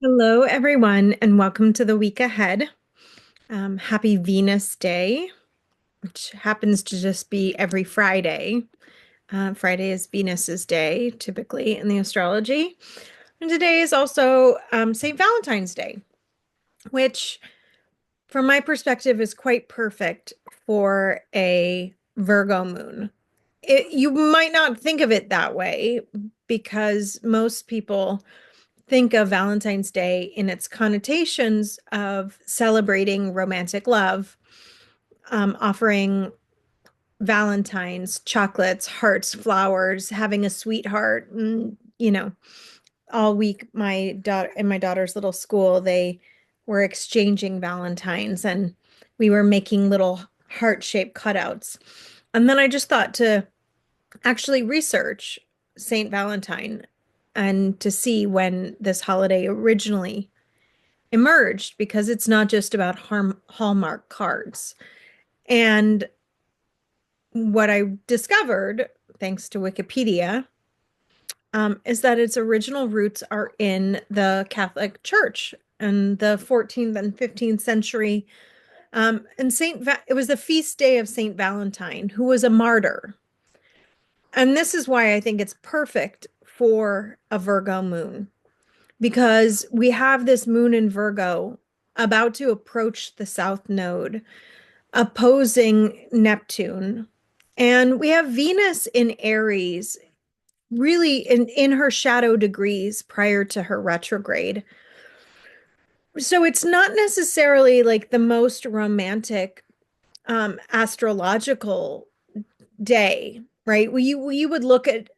Hello, everyone, and welcome to the week ahead. Happy Venus Day, which happens to just be every Friday. Friday is Venus's day, typically in the astrology. And today is also St. Valentine's Day, which, from my perspective, is quite perfect for a Virgo moon. You might not think of it that way because most people think of Valentine's Day in its connotations of celebrating romantic love, offering Valentine's, chocolates, hearts, flowers, having a sweetheart. All week, my daughter in my daughter's little school, they were exchanging Valentines and we were making little heart-shaped cutouts. And then I just thought to actually research Saint Valentine and to see when this holiday originally emerged because it's not just about Hallmark cards. And what I discovered, thanks to Wikipedia, is that its original roots are in the Catholic Church in the 14th and 15th century. And it was the feast day of Saint Valentine, who was a martyr. And this is why I think it's perfect for a Virgo moon, because we have this moon in Virgo about to approach the South Node, opposing Neptune. And we have Venus in Aries, really in her shadow degrees prior to her retrograde. So it's not necessarily like the most romantic astrological day, right? You would look at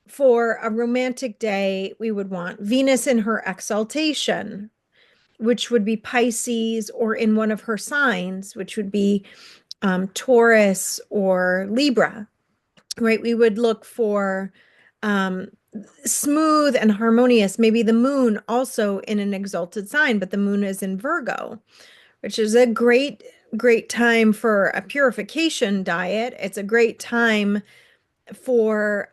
for a romantic day, we would want Venus in her exaltation, which would be Pisces, or in one of her signs, which would be Taurus or Libra, right? We would look for um, smooth and harmonious, maybe the moon also in an exalted sign, but the moon is in Virgo, which is a great time for a purification diet. It's a great time for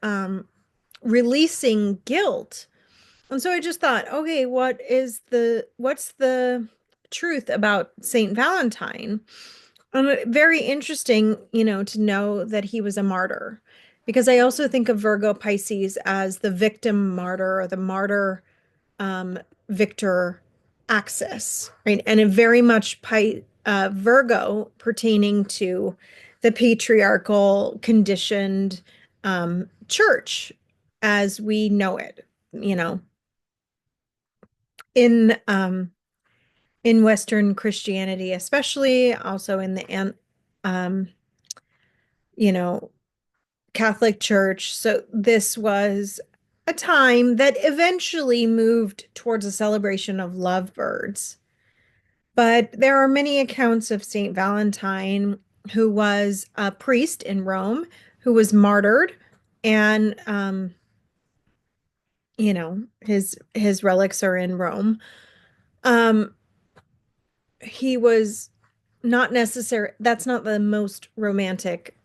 releasing guilt. And so I just thought, okay, what's the truth about Saint Valentine? And very interesting, to know that he was a martyr, because I also think of Virgo Pisces as the victim martyr or the martyr victor axis, right? And a very much Virgo pertaining to the patriarchal conditioned church as we know it, you know, in Western Christianity, especially also in the um, you know, Catholic Church. So this was a time that eventually moved towards a celebration of lovebirds. But there are many accounts of Saint Valentine, who was a priest in Rome, who was martyred, and his relics are in Rome. Um, he was not necessary. That's not the most romantic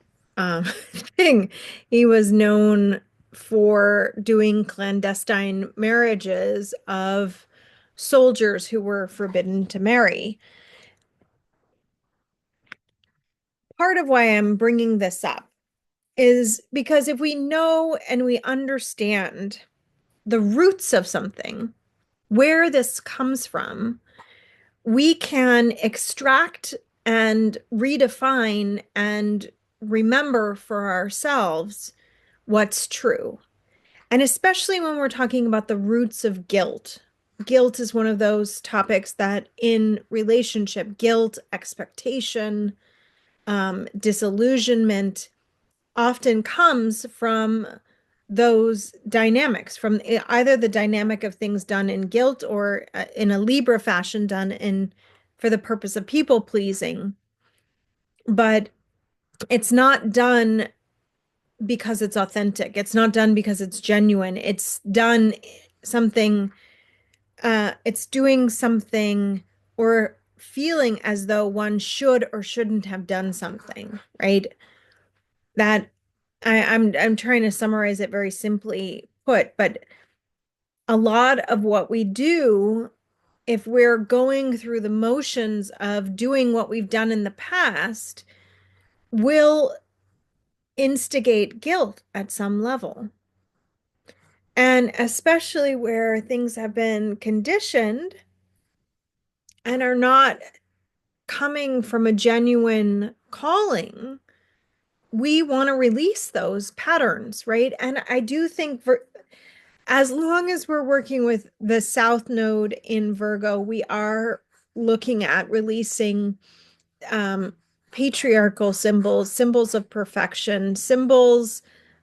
thing. He was known for doing clandestine marriages of soldiers who were forbidden to marry. Part of why I'm bringing this up is because if we know and we understand the roots of something, where this comes from, we can extract and redefine and remember for ourselves what's true. And especially when we're talking about the roots of guilt. Guilt is one of those topics that in relationship, guilt, expectation, disillusionment often comes from those dynamics, from either the dynamic of things done in guilt or in a Libra fashion done in for the purpose of people pleasing. But it's not done because it's authentic. It's not done because it's genuine. It's done something, it's doing something or feeling as though one should or shouldn't have done something, right? That I'm trying to summarize it very simply put, but a lot of what we do if we're going through the motions of doing what we've done in the past, will instigate guilt at some level. And especially where things have been conditioned and are not coming from a genuine calling, we want to release those patterns, right? And I do think for as long as we're working with the South Node in Virgo, we are looking at releasing um, patriarchal symbols, symbols of perfection, symbols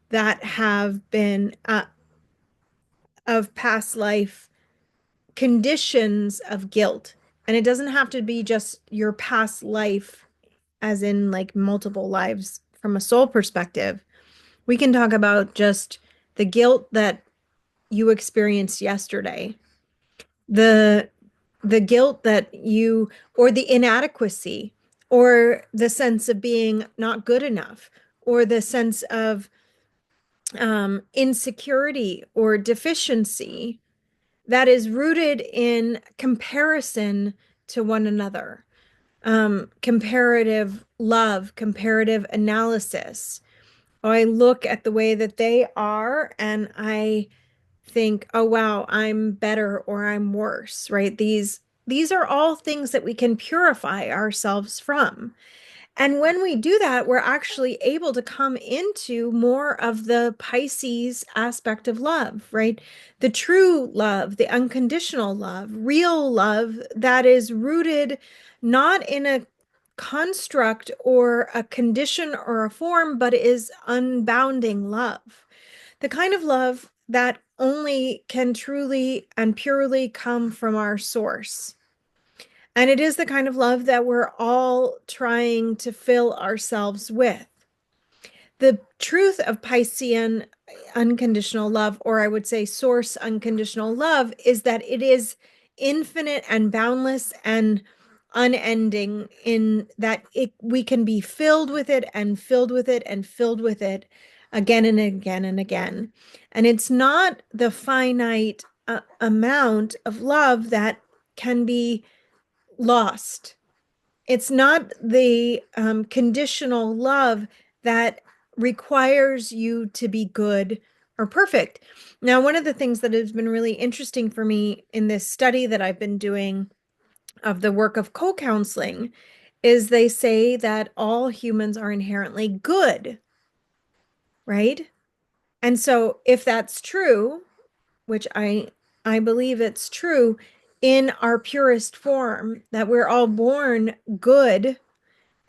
that have been of past life conditions of guilt. And it doesn't have to be just your past life, as in like multiple lives from a soul perspective. We can talk about just the guilt that you experienced yesterday, the the guilt that you, or the inadequacy, or the sense of being not good enough, or the sense of insecurity or deficiency that is rooted in comparison to one another, comparative love, comparative analysis. I look at the way that they are and I think, oh wow, I'm better or I'm worse, right? These are all things that we can purify ourselves from. And when we do that, we're actually able to come into more of the Pisces aspect of love, right? The true love, the unconditional love, real love that is rooted not in a construct or a condition or a form, but is unbounding love. The kind of love that only can truly and purely come from our source. And it is the kind of love that we're all trying to fill ourselves with. The truth of Piscean unconditional love, or I would say source unconditional love, is that it is infinite and boundless and unending, in that we can be filled with it and filled with it and filled with it again and again and again. And it's not the finite amount of love that can be lost. It's not the conditional love that requires you to be good or perfect. Now, one of the things that has been really interesting for me in this study that I've been doing of the work of co-counseling is they say that all humans are inherently good, right? And so if that's true, which I believe it's true in our purest form, that we're all born good,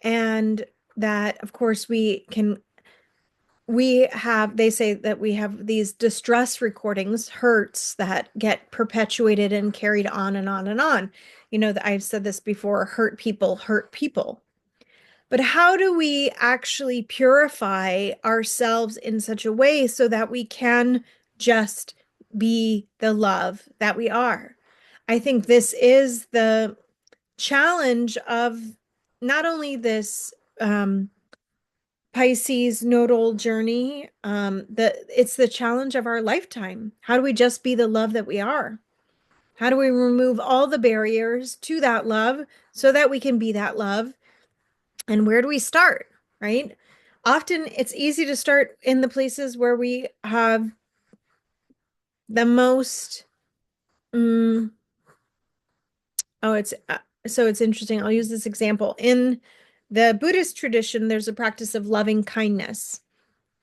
and that of course we have, they say that we have these distress recordings, hurts that get perpetuated and carried on and on and on. You know, that I've said this before, hurt people hurt people. But how do we actually purify ourselves in such a way so that we can just be the love that we are? I think this is the challenge of not only this Pisces nodal journey, it's the challenge of our lifetime. How do we just be the love that we are? How do we remove all the barriers to that love so that we can be that love? And where do we start, right? Often it's easy to start in the places where we have the most, mm, oh, it's so it's interesting. I'll use this example. In the Buddhist tradition, there's a practice of loving kindness.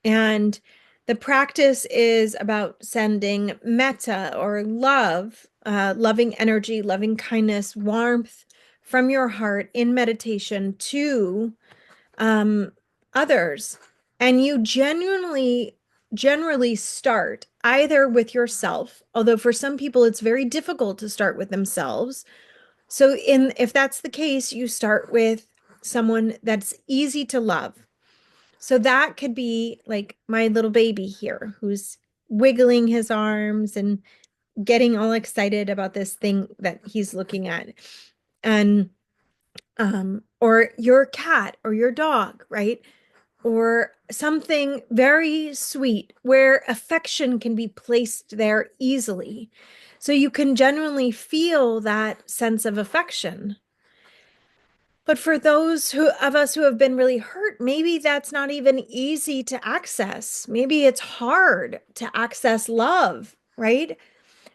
And the practice is about sending metta or love, loving energy, loving kindness, warmth from your heart in meditation to others. And you generally start either with yourself, although for some people it's very difficult to start with themselves. So if that's the case, you start with someone that's easy to love. So that could be like my little baby here who's wiggling his arms and getting all excited about this thing that he's looking at. And or your cat or your dog, right? Or something very sweet where affection can be placed there easily. So you can genuinely feel that sense of affection. But for those of us who have been really hurt, maybe that's not even easy to access. Maybe it's hard to access love, right?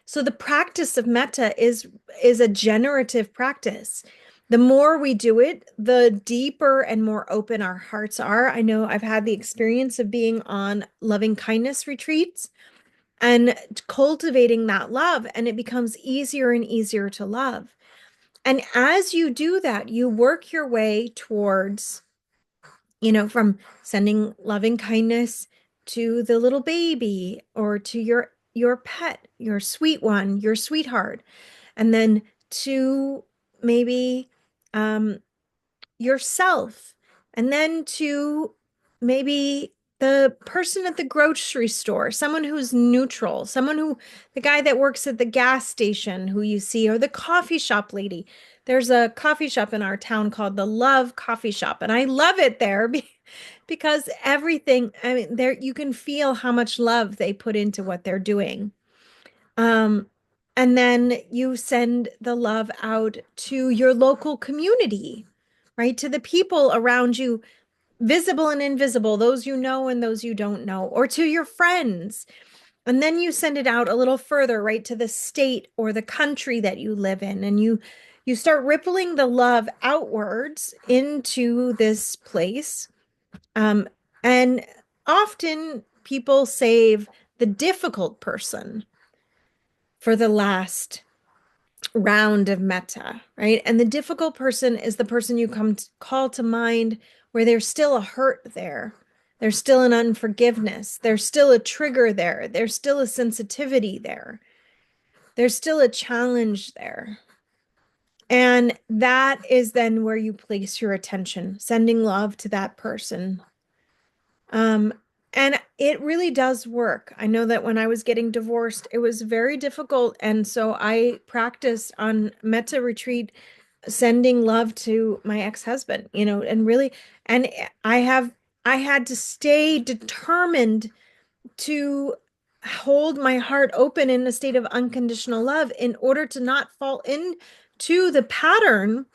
So the practice of metta is a generative practice. The more we do it, the deeper and more open our hearts are. I know I've had the experience of being on loving kindness retreats and cultivating that love, and it becomes easier and easier to love. And as you do that, you work your way towards, from sending loving kindness to the little baby or to your pet, your sweet one, your sweetheart, and then to maybe um, yourself, and then to maybe the person at the grocery store, someone who's neutral, the guy that works at the gas station who you see, or the coffee shop lady. There's a coffee shop in our town called the Love Coffee Shop, and I love it there because everything, I mean, there you can feel how much love they put into what they're doing. Um, and then you send the love out to your local community, right? To the people around you, visible and invisible, those you know and those you don't know, or to your friends. And then you send it out a little further, right, to the state or the country that you live in. And you start rippling the love outwards into this place. And often people save the difficult person for the last round of metta, right? And the difficult person is the person you call to mind where there's still a hurt there. There's still an unforgiveness. There's still a trigger there. There's still a sensitivity there. There's still a challenge there. And that is then where you place your attention, sending love to that person. Um, and it really does work. I know that when I was getting divorced, it was very difficult. And so I practiced on Metta retreat, sending love to my ex-husband, and really, and I had to stay determined to hold my heart open in a state of unconditional love in order to not fall into the pattern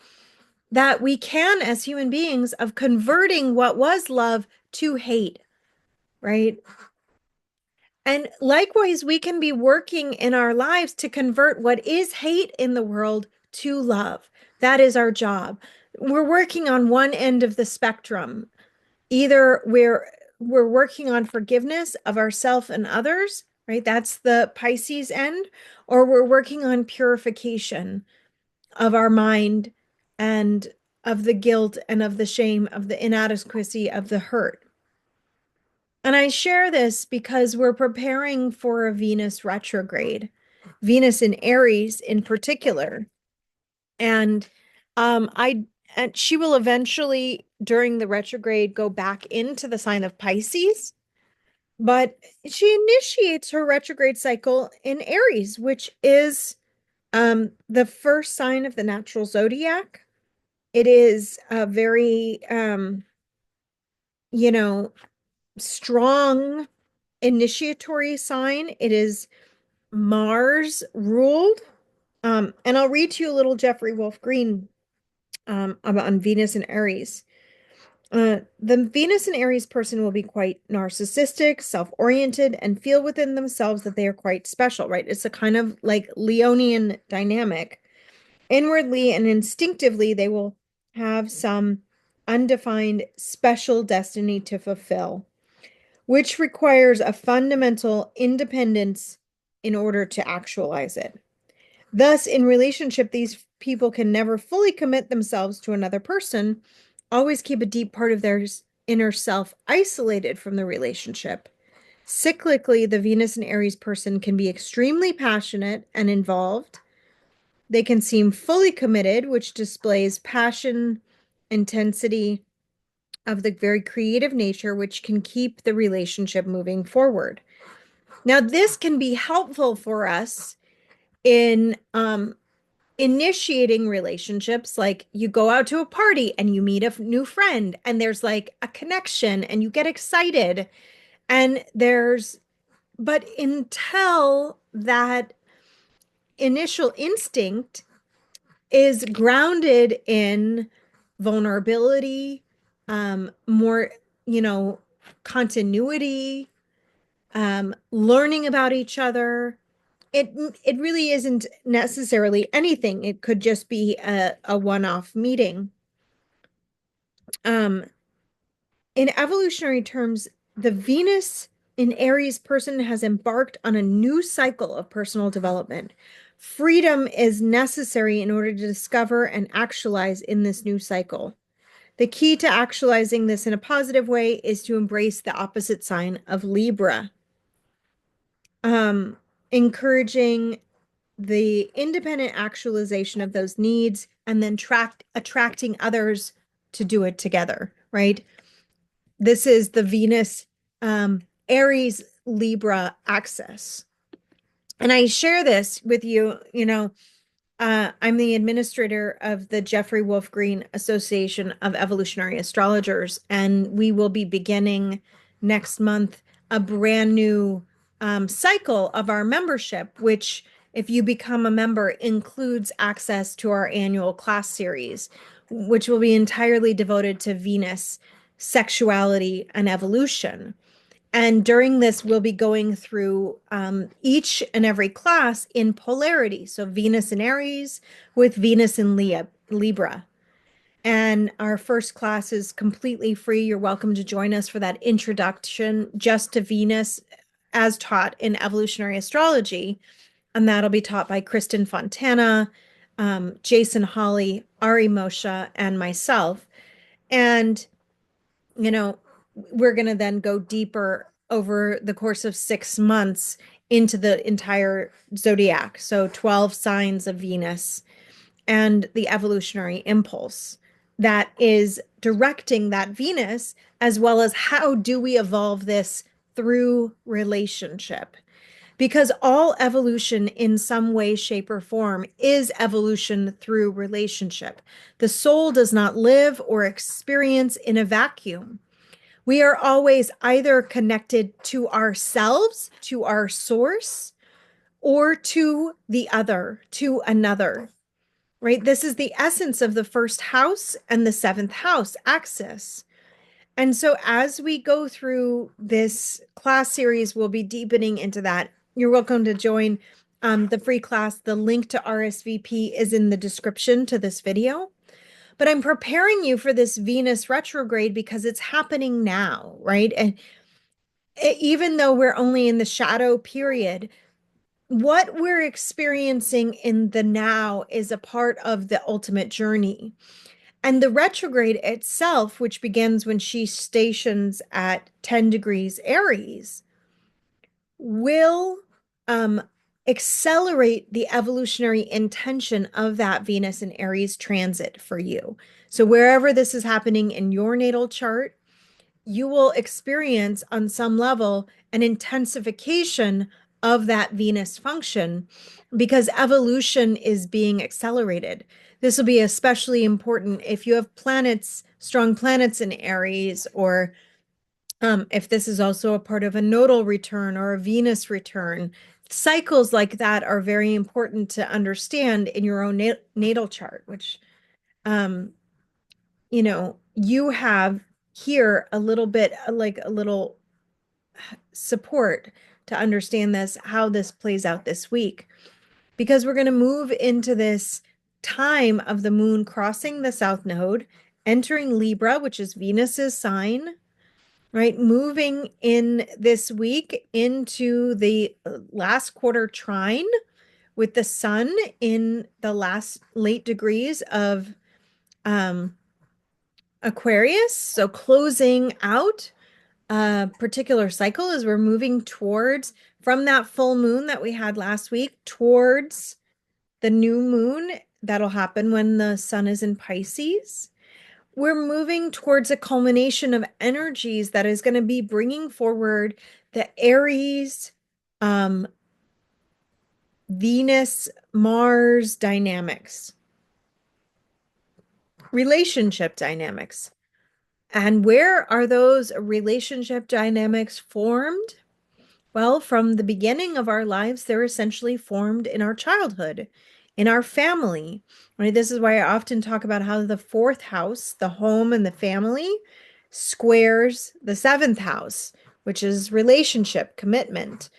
that we can as human beings of converting what was love to hate, right? And likewise, we can be working in our lives to convert what is hate in the world to love. That is our job. We're working on one end of the spectrum. Either we're working on forgiveness of ourselves and others, right? That's the Pisces end, or we're working on purification of our mind and of the guilt and of the shame, of the inadequacy, of the hurt. And I share this because we're preparing for a Venus retrograde, Venus in Aries in particular. And I and she will eventually during the retrograde go back into the sign of Pisces, but she initiates her retrograde cycle in Aries, which is the first sign of the natural zodiac. It is a very you know, strong initiatory sign. It is Mars ruled. And I'll read to you a little Jeffrey Wolf Green about on Venus and Aries. The Venus and Aries person will be quite narcissistic, self-oriented, and feel within themselves that they are quite special, right? It's a kind of like Leonian dynamic. Inwardly and instinctively, they will have some undefined special destiny to fulfill, which requires a fundamental independence in order to actualize it. Thus, in relationship, these people can never fully commit themselves to another person, always keep a deep part of their inner self isolated from the relationship. Cyclically, the Venus and Aries person can be extremely passionate and involved. They can seem fully committed, which displays passion, intensity of the very creative nature, which can keep the relationship moving forward. Now, this can be helpful for us in initiating relationships. Like you go out to a party and you meet a new friend, and there's like a connection and you get excited. And but until that initial instinct is grounded in vulnerability, more, you know, continuity, learning about each other. It it really isn't necessarily anything. It could just be a one-off meeting. Um, in evolutionary terms, the Venus in Aries person has embarked on a new cycle of personal development. Freedom is necessary in order to discover and actualize in this new cycle. The key to actualizing this in a positive way is to embrace the opposite sign of Libra, um, encouraging the independent actualization of those needs and then attracting others to do it together, right? This is the Venus Aries Libra axis. And I share this with you, you know, I'm the administrator of the Jeffrey Wolf Green Association of Evolutionary Astrologers, and we will be beginning next month a brand new cycle of our membership, which, if you become a member, includes access to our annual class series, which will be entirely devoted to Venus, sexuality, and evolution. And during this, we'll be going through each and every class in polarity. So Venus in Aries with Venus in Libra. And our first class is completely free. You're welcome to join us for that introduction just to Venus as taught in evolutionary astrology. And that'll be taught by Kristen Fontana, Jason Hawley, Ari Moshe, and myself. And you know, we're going to then go deeper over the course of 6 months into the entire zodiac. So 12 signs of Venus and the evolutionary impulse that is directing that Venus, as well as how do we evolve this through relationship. Because all evolution in some way, shape, or form is evolution through relationship. The soul does not live or experience in a vacuum. We are always either connected to ourselves, to our source, or to the other, to another, right? This is the essence of the first house and the seventh house axis. And so as we go through this class series, we'll be deepening into that. You're welcome to join the free class. The link to RSVP is in the description to this video. But I'm preparing you for this Venus retrograde because it's happening now, right? And even though we're only in the shadow period, what we're experiencing in the now is a part of the ultimate journey. And the retrograde itself, which begins when she stations at 10 degrees Aries, will accelerate the evolutionary intention of that Venus and Aries transit for you. So wherever this is happening in your natal chart, you will experience on some level an intensification of that Venus function because evolution is being accelerated. This will be especially important if you have planets, strong planets in Aries, or if this is also a part of a nodal return or a Venus return. Cycles like that are very important to understand in your own natal chart, which, you know, you have here a little bit like a little support to understand this, how this plays out this week, because we're going to move into this time of the moon crossing the south node, entering Libra, which is Venus's sign, right? Moving in this week into the last quarter trine with the sun in the last late degrees of Aquarius. So closing out a particular cycle as we're moving towards from that full moon that we had last week towards the new moon that'll happen when the sun is in Pisces. We're moving towards a culmination of energies that is going to be bringing forward the Aries, Venus, Mars dynamics, relationship dynamics. And where are those relationship dynamics formed? Well, from the beginning of our lives, they're essentially formed in our childhood, in our family. Right? This is why I often talk about how the fourth house, the home and the family, squares the seventh house, which is relationship, commitment,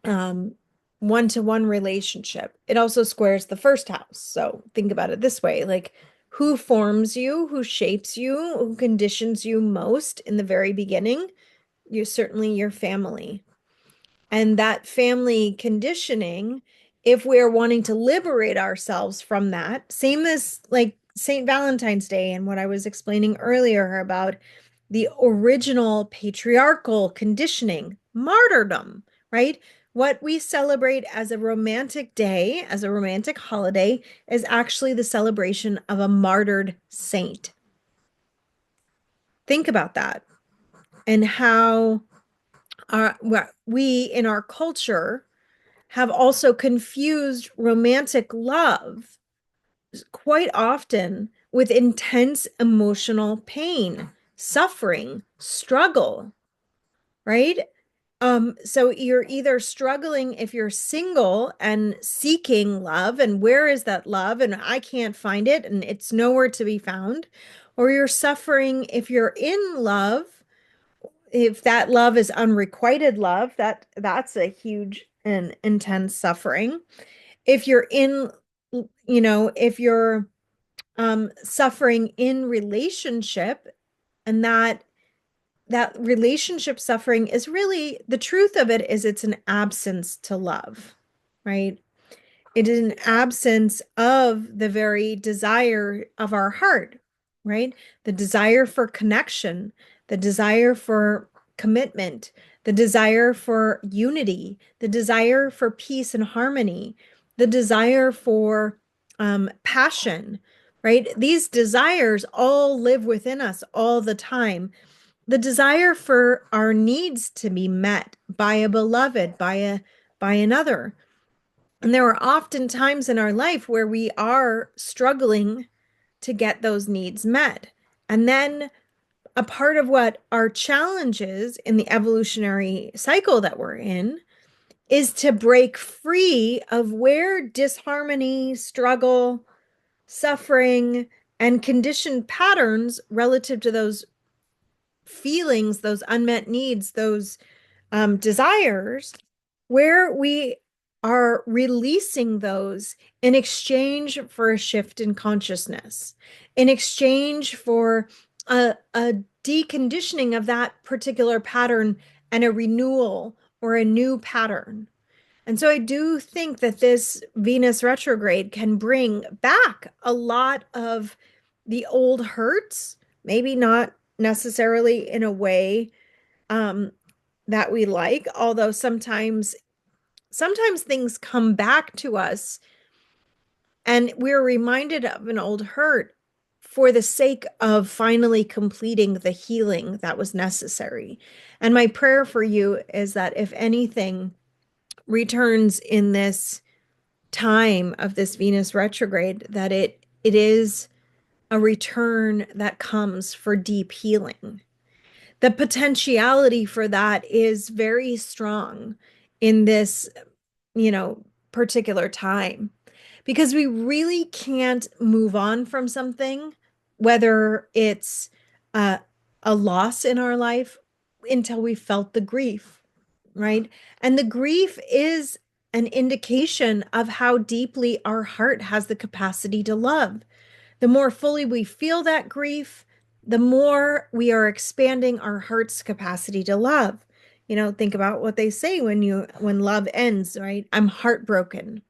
um, one-to-one relationship. It also squares the first house. So think about it this way, like who forms you, who shapes you, who conditions you most in the very beginning? You're certainly your family. And that family conditioning, if we're wanting to liberate ourselves from that, same as like St. Valentine's Day and what I was explaining earlier about the original patriarchal conditioning, martyrdom, right? What we celebrate as a romantic day, as a romantic holiday, is actually the celebration of a martyred saint. Think about that and how we in our culture have also confused romantic love quite often with intense emotional pain, suffering, struggle, right? So you're either struggling if you're single and seeking love, and where is that love? And I can't find it, and it's nowhere to be found. Or you're suffering if you're in love, if that love is unrequited love, that's a huge and intense suffering. If you're in, if you're suffering in relationship, and that relationship suffering is really the truth of it is it's an absence to love, right? It is an absence of the very desire of our heart, right? The desire for connection, the desire for commitment, the desire for unity, the desire for peace and harmony, the desire for passion, right? These desires all live within us all the time. The desire for our needs to be met by a beloved, by another. And there are often times in our life where we are struggling to get those needs met. And then a part of what our challenge is in the evolutionary cycle that we're in is to break free of where disharmony, struggle, suffering, and conditioned patterns relative to those feelings, those unmet needs, those desires, where we are releasing those in exchange for a shift in consciousness, in exchange for a deconditioning of that particular pattern and a renewal or a new pattern. And so I do think that this Venus retrograde can bring back a lot of the old hurts, maybe not necessarily in a way um, that we like, although sometimes things come back to us and we're reminded of an old hurt for the sake of finally completing the healing that was necessary. And my prayer for you is that if anything returns in this time of this Venus retrograde, that it is a return that comes for deep healing. The potentiality for that is very strong in this, particular time because we really can't move on from something, whether it's uh, a loss in our life, until we felt the grief, right? And the grief is an indication of how deeply our heart has the capacity to love. The more fully we feel that grief, the more we are expanding our heart's capacity to love. Think about what they say when love ends, right? I'm heartbroken.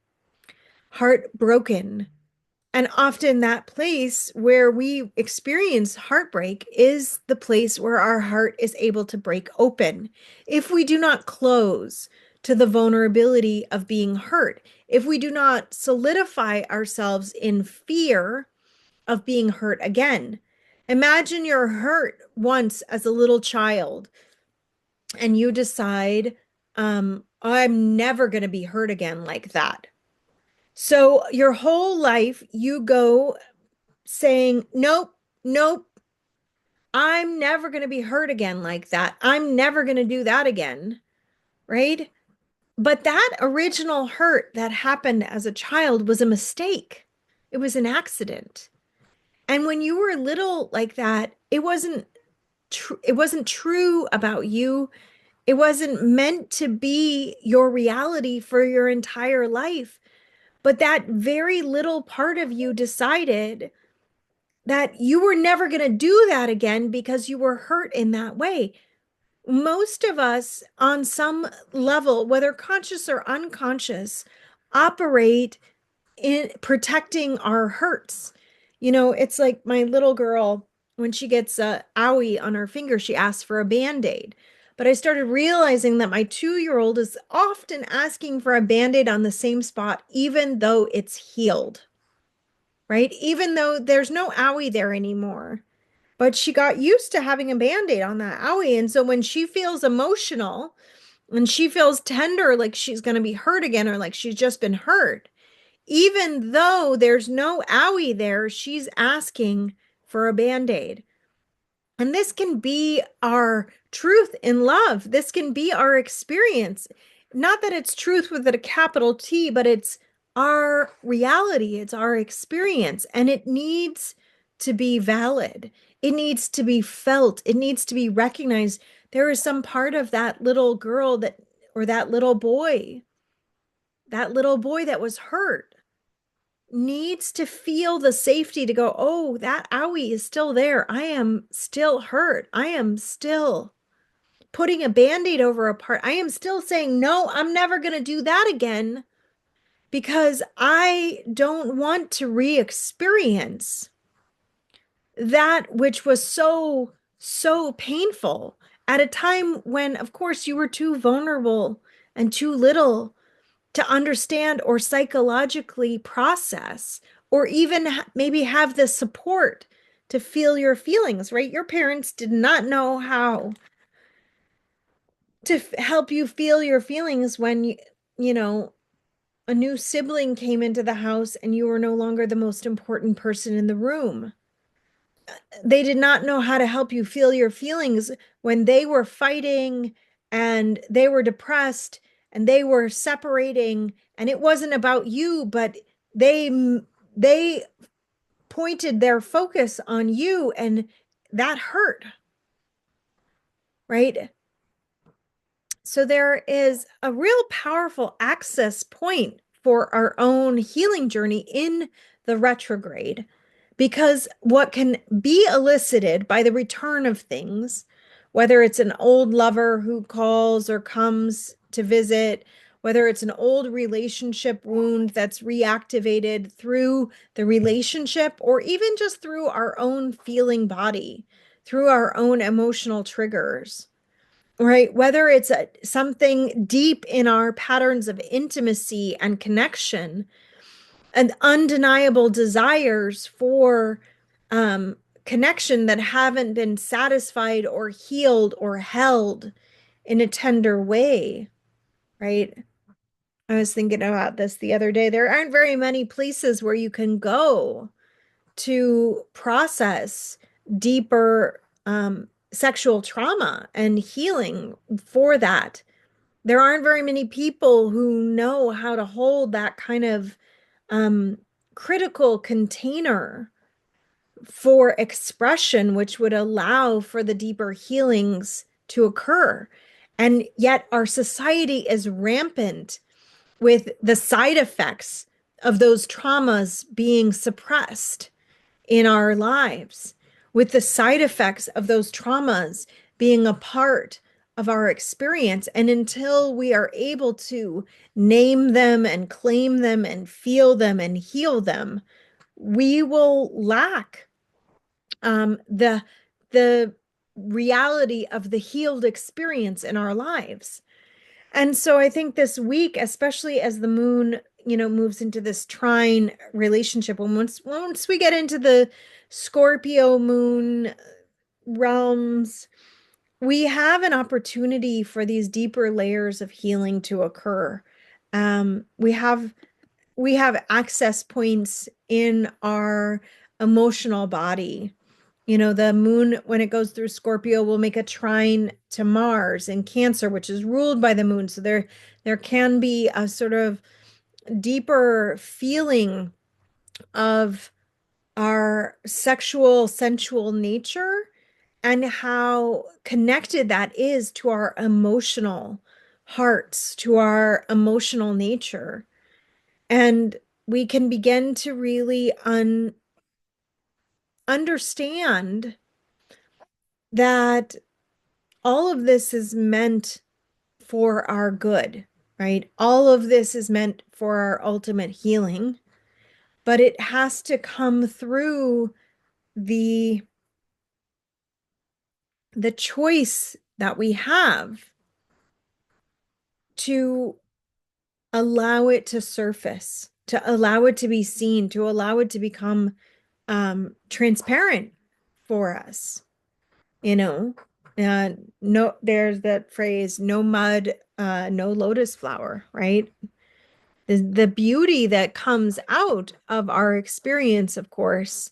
Heartbroken. And often that place where we experience heartbreak is the place where our heart is able to break open. If we do not close to the vulnerability of being hurt, if we do not solidify ourselves in fear of being hurt again. Imagine you're hurt once as a little child and you decide, I'm never going to be hurt again like that. So your whole life you go saying, nope, nope, I'm never going to be hurt again like that. I'm never going to do that again. right? But that original hurt that happened as a child was a mistake. It was an accident. And when you were little like that, it wasn't true about you. It wasn't meant to be your reality for your entire life. But that very little part of you decided that you were never going to do that again because you were hurt in that way. Most of us, on some level, whether conscious or unconscious, operate in protecting our hurts. It's like my little girl, when she gets a owie on her finger, she asks for a band-aid. But I started realizing that my 2-year-old is often asking for a band-aid on the same spot, even though it's healed, right? Even though there's no owie there anymore. But she got used to having a band-aid on that owie. And so when she feels emotional and she feels tender, like she's going to be hurt again or like she's just been hurt, even though there's no owie there, she's asking for a band-aid. And this can be our truth in love. This can be our experience. Not that it's truth with a capital T, but it's our reality, it's our experience, and it needs to be valid. It needs to be felt. It needs to be recognized. There is some part of that little girl or that little boy that was hurt needs to feel the safety to go, oh, that owie is still there. I am still hurt. I am still putting a band-aid over a part. I am still saying, no, I'm never going to do that again because I don't want to re-experience that which was so, so painful at a time when, of course, you were too vulnerable and too little to understand or psychologically process or even maybe have the support to feel your feelings, right? Your parents did not know how to help you feel your feelings when you know, a new sibling came into the house and you were no longer the most important person in the room. They did not know how to help you feel your feelings when they were fighting and they were depressed and they were separating and it wasn't about you, but they pointed their focus on you and that hurt, right? So there is a real powerful access point for our own healing journey in the retrograde, because what can be elicited by the return of things, whether it's an old lover who calls or comes to visit, whether it's an old relationship wound that's reactivated through the relationship, or even just through our own feeling body, through our own emotional triggers, right? Whether it's something deep in our patterns of intimacy and connection and undeniable desires for connection that haven't been satisfied or healed or held in a tender way, right? I was thinking about this the other day. There aren't very many places where you can go to process deeper sexual trauma and healing for that. There aren't very many people who know how to hold that kind of um, critical container for expression, which would allow for the deeper healings to occur. And yet, our society is rampant with the side effects of those traumas being suppressed in our lives, with the side effects of those traumas being a part of our experience. And until we are able to name them and claim them and feel them and heal them, we will lack the reality of the healed experience in our lives. And so I think this week, especially as the moon, moves into this trine relationship, and once we get into the Scorpio moon realms, we have an opportunity for these deeper layers of healing to occur. We have access points in our emotional body The moon, when it goes through Scorpio, will make a trine to Mars in Cancer, which is ruled by the moon. So there can be a sort of deeper feeling of our sexual, sensual nature and how connected that is to our emotional hearts, to our emotional nature. And we can begin to really understand that all of this is meant for our good, right? All of this is meant for our ultimate healing, but it has to come through the the choice that we have to allow it to surface, to allow it to be seen, to allow it to become transparent for us. you know no, there's that phrase, no mud, no lotus flower, right? The beauty that comes out of our experience, of course,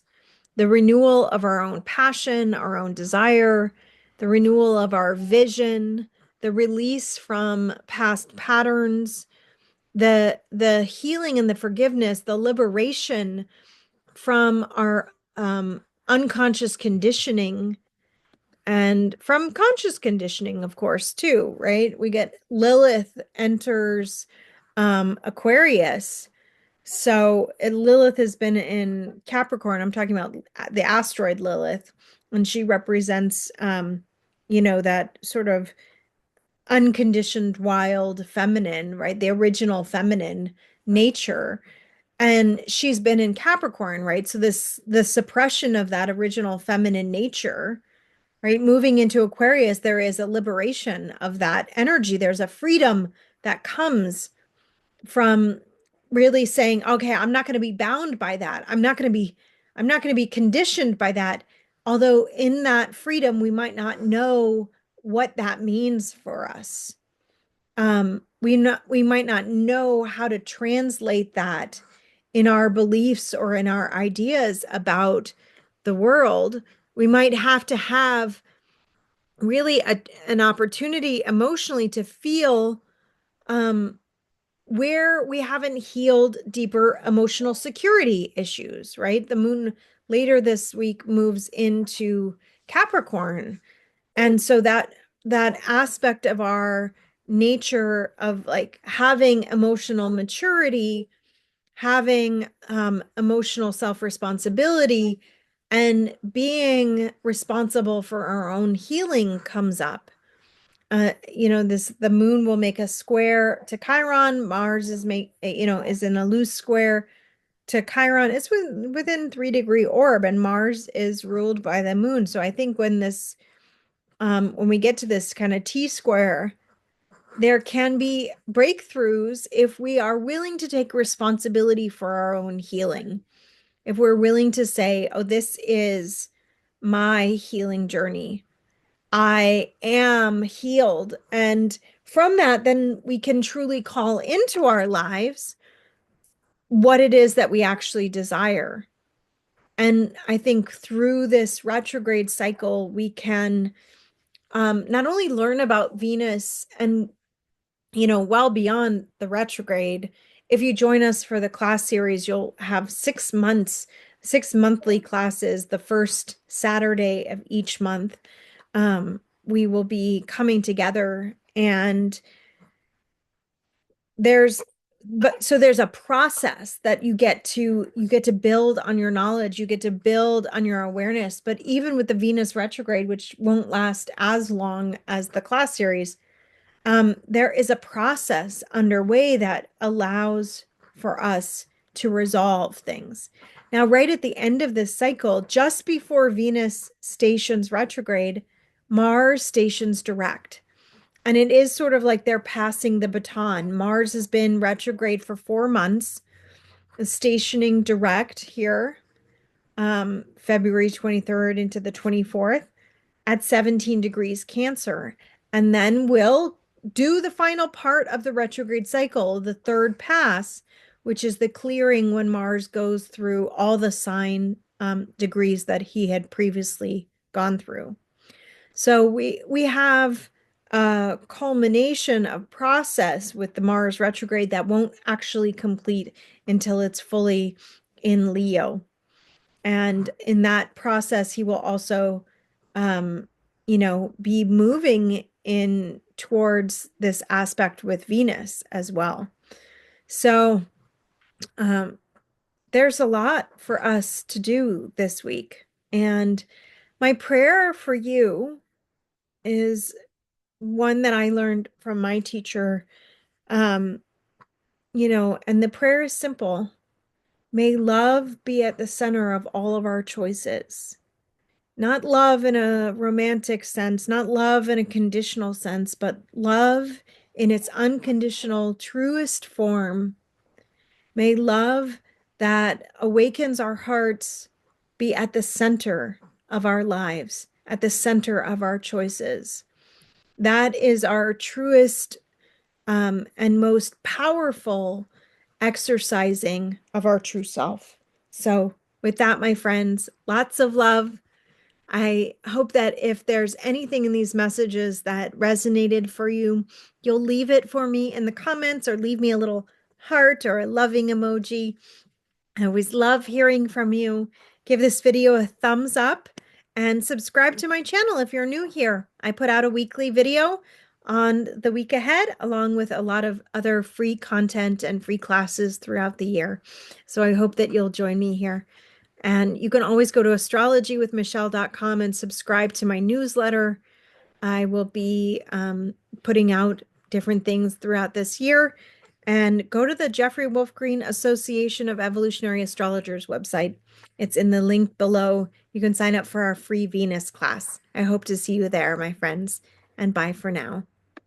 the renewal of our own passion, our own desire, the renewal of our vision, the release from past patterns, the healing and the forgiveness, the liberation from our unconscious conditioning and from conscious conditioning, of course, too, right? We get Lilith enters Aquarius. So Lilith has been in Capricorn. I'm talking about the asteroid Lilith, and she represents, that sort of unconditioned, wild feminine, right? The original feminine nature. And she's been in Capricorn, right? So the suppression of that original feminine nature, right? Moving into Aquarius, there is a liberation of that energy. There's a freedom that comes from really saying, okay, I'm not going to be bound by that. I'm not going to be conditioned by that. Although in that freedom, we might not know what that means for us. We might not know how to translate that in our beliefs or in our ideas about the world. We might have to have really an opportunity emotionally to feel um, where we haven't healed deeper emotional security issues, right? The moon later this week moves into Capricorn. And so that aspect of our nature of like having emotional maturity, having emotional self-responsibility, and being responsible for our own healing comes up. The moon will make a square to Chiron. Mars is in a loose square to Chiron. It's within 3-degree orb, and Mars is ruled by the moon. So I think when we get to this kind of T square, there can be breakthroughs if we are willing to take responsibility for our own healing. If we're willing to say, oh, this is my healing journey. I am healed. And from that, then we can truly call into our lives what it is that we actually desire. And I think through this retrograde cycle, we can not only learn about Venus and, well beyond the retrograde. If you join us for the class series, you'll have 6 months, 6 monthly classes, the first Saturday of each month. We will be coming together, and there's there's a process that you get to build on your knowledge, you get to build on your awareness. But even with the Venus retrograde, which won't last as long as the class series, there is a process underway that allows for us to resolve things. Now, right at the end of this cycle, just before Venus stations retrograde, Mars stations direct. And it is sort of like they're passing the baton. Mars has been retrograde for 4 months, stationing direct here, February 23rd into the 24th at 17 degrees Cancer. And then we'll do the final part of the retrograde cycle, the third pass, which is the clearing when Mars goes through all the degrees that he had previously gone through. So we have a culmination of process with the Mars retrograde that won't actually complete until it's fully in Leo. And in that process, he will also, um, be moving in towards this aspect with Venus as well. So, um, there's a lot for us to do this week. And my prayer for you is one that I learned from my teacher. Um, and the prayer is simple. May love be at the center of all of our choices. Not love in a romantic sense, not love in a conditional sense, but love in its unconditional, truest form. May love that awakens our hearts be at the center of our lives, at the center of our choices. That is our truest and most powerful exercising of our true self. So, with that, my friends, lots of love. I hope that if there's anything in these messages that resonated for you, you'll leave it for me in the comments or leave me a little heart or a loving emoji. I always love hearing from you. Give this video a thumbs up and subscribe to my channel if you're new here. I put out a weekly video on the week ahead, along with a lot of other free content and free classes throughout the year. So I hope that you'll join me here. And you can always go to astrologywithmichelle.com and subscribe to my newsletter. I will be putting out different things throughout this year. And go to the Jeffrey Wolf Green Association of Evolutionary Astrologers website. It's in the link below. You can sign up for our free Venus class. I hope to see you there, my friends. And bye for now.